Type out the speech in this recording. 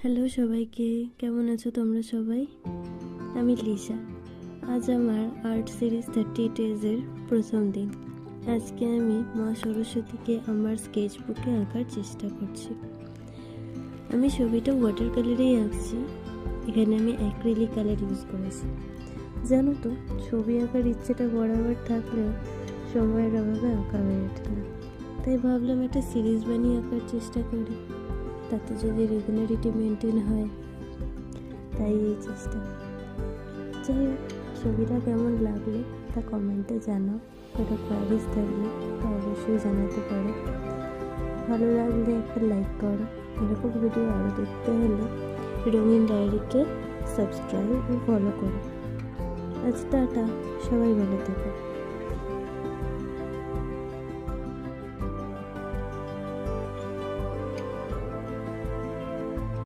Hello সবাইকে, কেমন আছো তোমরা সবাই? আমি লিসা। আজ আমার আর্ট সিরিজ 30 ডেজের প্রথম দিন। আজকে আমি মা সরস্বতীকে আমার স্কেচ বুকে আঁকার চেষ্টা করছি। আমি ছবিটা ওয়াটার কালারেই আঁকছি। এখানে আমি অ্যাক্রিলিক কালার ইউজ করেছি। জানো তো, ছবি আঁকার ইচ্ছেটা বরাবর থাকলেও সময়ের অভাবে আঁকা হয়ে ওঠে না। তাই ভাবলাম একটা সিরিজ বানিয়ে আঁকার চেষ্টা করি, তাতে যদি রেগুলারিটি মেনটেন হয়। তাই এই চেষ্টা। যাই হোক, ছবিটা কেমন লাগলো তা কমেন্টে জানাও। কোনো কোয়ারিজ থাকলে তা অবশ্যই জানাতে পারো। ভালো লাগলে একটা লাইক করো। এরকম ভিডিও আরও দেখতে হলে রঙিন ডায়েরিকে সাবস্ক্রাইব ও ফলো করো। আজ টাটা, সবাই ভালো থেকো।